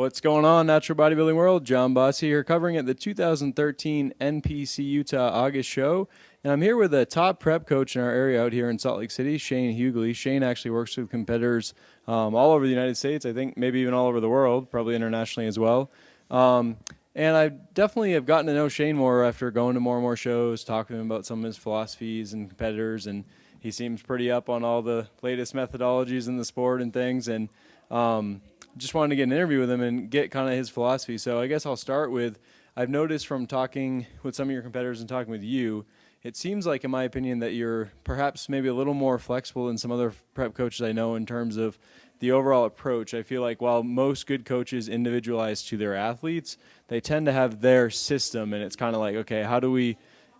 What's going on, Natural Bodybuilding World? John Bossy here, covering at the 2013 NPC Utah August show. And I'm here with a top prep coach in our area out here in Salt Lake City, Shane Heugly. Shane actually works with competitors all over the United States, I think maybe even all over the world, probably internationally as well. And I definitely have gotten to know Shane more after going to more and more shows, talking to him about some of his philosophies and competitors. And he seems pretty up on all the latest methodologies in the sport and things. And just wanted to get an interview with him and get kind of his philosophy. So I guess I'll start with, I've noticed from talking with some of your competitors and talking with you, it seems like, in my opinion, that you're perhaps maybe a little more flexible than some other prep coaches I know in terms of the overall approach. I feel like while most good coaches individualize to their athletes, they tend to have their system, and it's kind of like, okay, how do we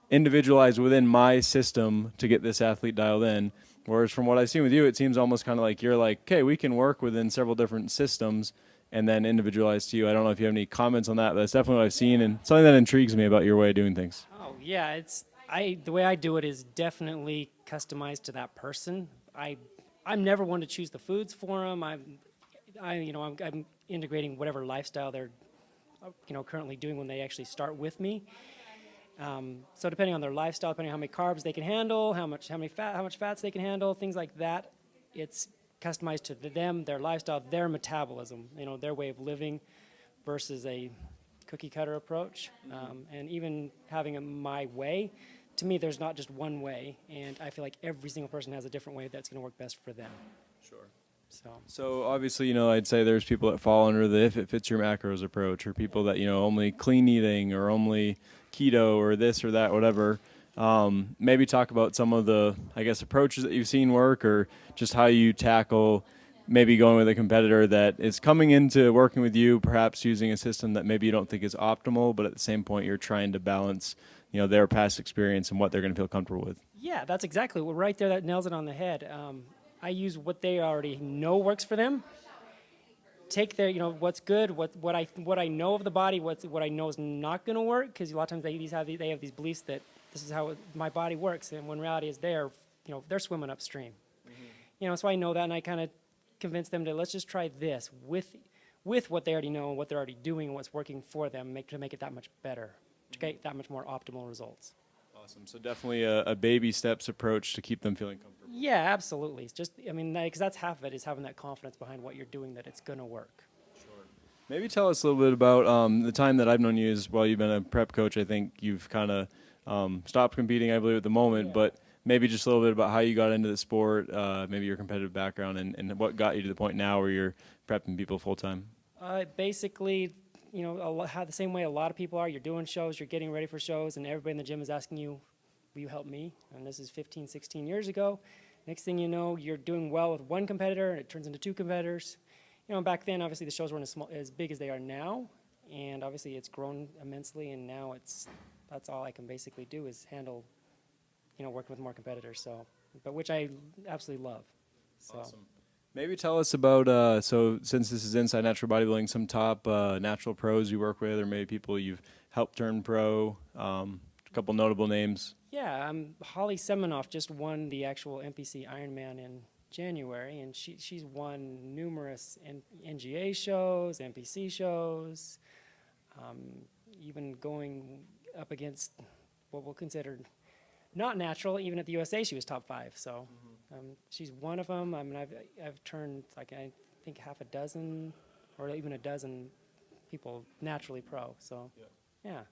individualize within my system to get this athlete dialed in? Whereas from what I've seen with you, it seems almost kind of like you're like, okay, we can work within several different systems and then individualize to you. I don't know if you have any comments on that, but that's definitely what I've seen and something that intrigues me about your way of doing things. Oh yeah, the way I do it is definitely customized to that person. I'm never one to choose the foods for them. I'm integrating whatever lifestyle they're currently doing when they actually start with me. So depending on their lifestyle, depending on how many carbs they can handle, how much fats they can handle, things like that, it's customized to them, their lifestyle, their metabolism, their way of living versus a cookie cutter approach. And even having my way, to me, there's not just one way, and I feel like every single person has a different way that's going to work best for them. Sure. So obviously, I'd say there's people that fall under the if it fits your macros approach, or people that, only clean eating or only keto or this or that, whatever. Maybe talk about some of the, I guess, approaches that you've seen work, or just how you tackle maybe going with a competitor that is coming into working with you, perhaps using a system that maybe you don't think is optimal, but at the same point you're trying to balance, their past experience and what they're going to feel comfortable with. Yeah, that's exactly what right there. That nails it on the head. I use what they already know works for them. Take their, what's good, what I know of the body, what I know is not going to work, because a lot of times they have these beliefs that this is how my body works, and when reality is they're swimming upstream. Mm-hmm. So I know that, and I kind of convince them to let's just try this with what they already know and what they're already doing and what's working for them, to make it that much better, to get that much more optimal results. Awesome. So definitely a baby steps approach to keep them feeling comfortable. Yeah, absolutely. It's just, because that's half of it, is having that confidence behind what you're doing that it's going to work. Sure. Maybe tell us a little bit about the time that I've known you is, while you've been a prep coach. I think you've kind of stopped competing, I believe, at the moment, Yeah. But maybe just a little bit about how you got into the sport, maybe your competitive background, and what got you to the point now where you're prepping people full time. Basically, the same way a lot of people are. You're doing shows, you're getting ready for shows, and everybody in the gym is asking you, will you help me? And this is 15, 16 years ago. Next thing you know, you're doing well with one competitor, and it turns into two competitors. Back then, obviously, the shows weren't as big as they are now, and obviously it's grown immensely, and now that's all I can basically do is handle, working with more competitors, but which I absolutely love. So. Awesome. Maybe tell us about, so since this is Inside Natural Bodybuilding, some top natural pros you work with, or maybe people you've helped turn pro, a couple notable names. Yeah, Holly Semenoff just won the actual NPC Ironman in January, and she's won numerous NGA shows, NPC shows, even going up against what we'll consider not natural. Even at the USA, she was top 5. So she's one of them. I've turned I think half a dozen or even a dozen people naturally pro. So yeah.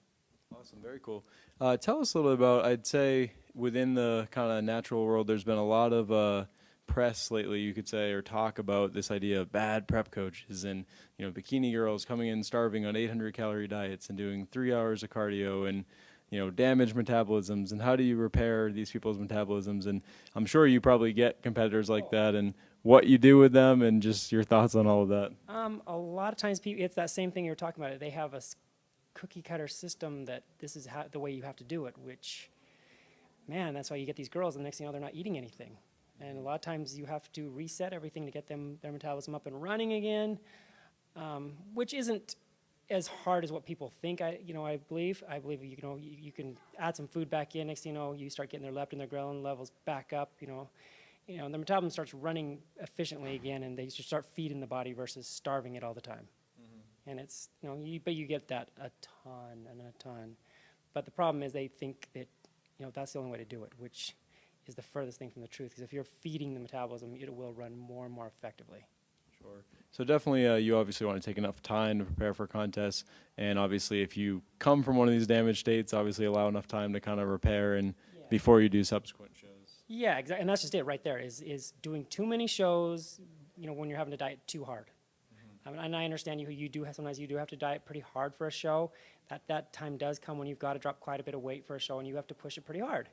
Awesome, very cool. Tell us a little bit about, I'd say, within the kind of natural world, there's been a lot of press lately, you could say, or talk about this idea of bad prep coaches and, bikini girls coming in starving on 800-calorie diets and doing 3 hours of cardio and, damaged metabolisms. And how do you repair these people's metabolisms? And I'm sure you probably get competitors like that, and what you do with them and just your thoughts on all of that. A lot of times, it's that same thing you were talking about. They have a cookie cutter system that this is the way you have to do it, which, man, that's why you get these girls, and the next thing you know, they're not eating anything. And a lot of times you have to reset everything to get their metabolism up and running again, which isn't as hard as what people think. I believe you can add some food back in. Next thing you know, you start getting their leptin, their ghrelin levels back up. Their metabolism starts running efficiently again, and they just start feeding the body versus starving it all the time. And it's, but you get that a ton and a ton. But the problem is they think that, that's the only way to do it, which is the furthest thing from the truth. Because if you're feeding the metabolism, it will run more and more effectively. Sure. So definitely, you obviously want to take enough time to prepare for contests, and obviously, if you come from one of these damaged states, obviously allow enough time to kind of repair and before you do subsequent shows. Yeah, exactly, and that's just it right there. Is doing too many shows, when you're having to diet too hard. I mean, and I understand sometimes you do have to diet pretty hard for a show. That time does come when you've got to drop quite a bit of weight for a show, and you have to push it pretty hard.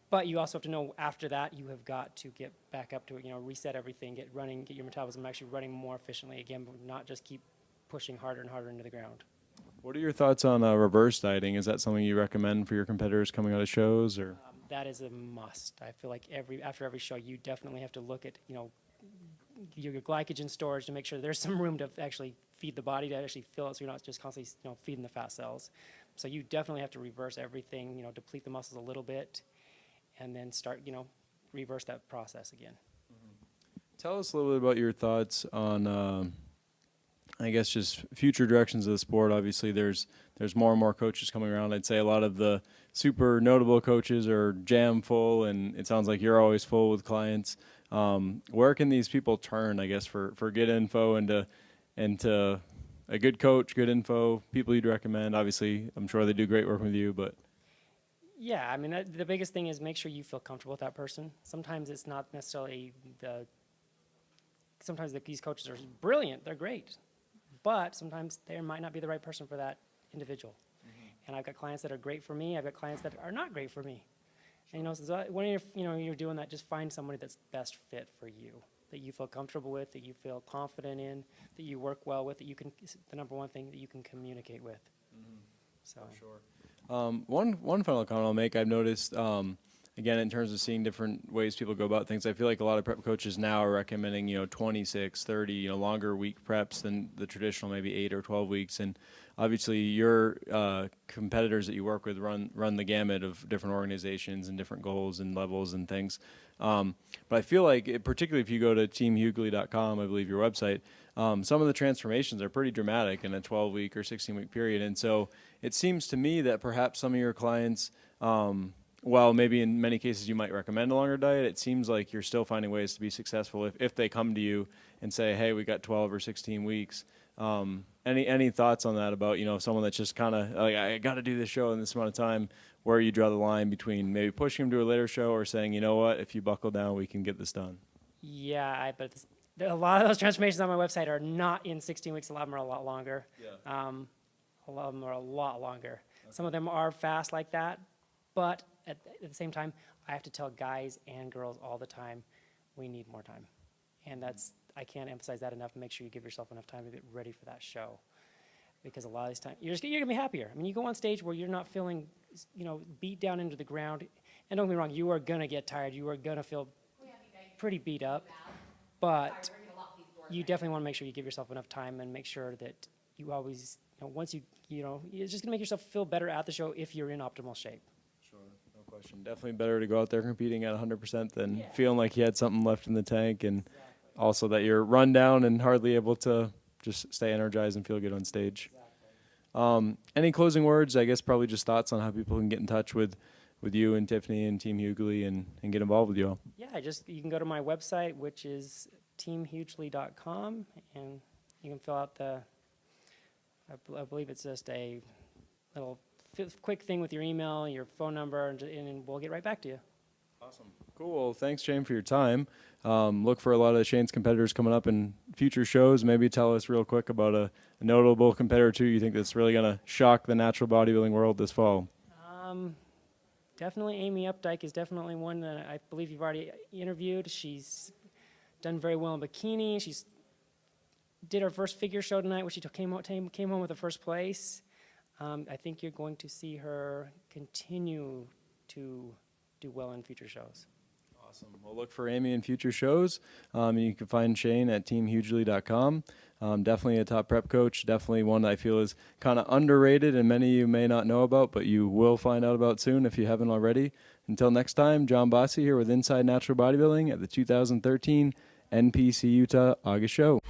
But you also have to know after that you have got to get back up to it, reset everything, get your metabolism actually running more efficiently again, but not just keep pushing harder and harder into the ground. What are your thoughts on reverse dieting? Is that something you recommend for your competitors coming out of shows, or? That is a must. I feel like after every show, you definitely have to look at, your glycogen storage to make sure there's some room to actually feed the body to actually fill it, so you're not just constantly, feeding the fat cells. So you definitely have to reverse everything, deplete the muscles a little bit, and then start, reverse that process again. Tell us a little bit about your thoughts on, I guess, just future directions of the sport. Obviously, there's more and more coaches coming around. I'd say a lot of the super notable coaches are jam full, and it sounds like you're always full with clients. Where can these people turn, I guess, for good info and to a good coach, good info, people you'd recommend? Obviously, I'm sure they do great work with you, but. Yeah, I mean, the biggest thing is make sure you feel comfortable with that person. Sometimes it's not necessarily sometimes these coaches are brilliant, they're great, but sometimes they might not be the right person for that individual. And I've got clients that are great for me, I've got clients that are not great for me. And so when you're doing that, just find somebody that's best fit for you, that you feel comfortable with, that you feel confident in, that you work well with, that you can, the number one thing, that you can communicate with. So. For sure. One final comment I'll make, I've noticed, again, in terms of seeing different ways people go about things, I feel like a lot of prep coaches now are recommending, 26, 30, longer week preps than the traditional maybe 8 or 12 weeks. And obviously your competitors that you work with run the gamut of different organizations and different goals and levels and things. But I feel like, particularly if you go to teamheugly.com, I believe your website, some of the transformations are pretty dramatic in a 12-week or 16-week period. And so it seems to me that perhaps some of your clients, while maybe in many cases you might recommend a longer diet, it seems like you're still finding ways to be successful if they come to you and say, hey, we got 12 or 16 weeks. Any thoughts on that about, someone that's just kind of like, I got to do this show in this amount of time, where you draw the line between maybe pushing them to a later show or saying, you know what, if you buckle down, we can get this done? Yeah, but a lot of those transformations on my website are not in 16 weeks. A lot of them are a lot longer. Yeah. A lot of them are a lot longer. Okay. Some of them are fast like that, but at the same time, I have to tell guys and girls all the time, we need more time. And I can't emphasize that enough. Make sure you give yourself enough time to get ready for that show. Because a lot of these times, you're going to be happier. I mean, you go on stage where you're not feeling, beat down into the ground. And don't get me wrong, you are going to get tired. You are going to feel pretty beat up. But you definitely want to make sure you give yourself enough time and make sure that you always, once it's just going to make yourself feel better at the show if you're in optimal shape. Sure, no question. Definitely better to go out there competing at 100% than feeling like you had something left in the tank, and also that you're run down and hardly able to just stay energized and feel good on stage. Exactly. Any closing words? I guess probably just thoughts on how people can get in touch with you and Tiffany and Team Heugly and get involved with you all. Yeah, you can go to my website, which is teamheugly.com, and you can fill out I believe it's just a little quick thing with your email, your phone number, and we'll get right back to you. Awesome. Cool. Well, thanks, Shane, for your time. Look for a lot of Shane's competitors coming up in future shows. Maybe tell us real quick about a notable competitor, too, you think that's really going to shock the natural bodybuilding world this fall. Definitely Amy Updike is definitely one that I believe you've already interviewed. She's done very well in bikini. She's did her first figure show tonight, which she came home with the first place. I think you're going to see her continue to do well in future shows. Awesome. Well, look for Amy in future shows. You can find Shane at teamheugly.com. Definitely a top prep coach. Definitely one that I feel is kind of underrated and many of you may not know about, but you will find out about soon if you haven't already. Until next time, John Bossy here with Inside Natural Bodybuilding at the 2013 NPC Utah August show.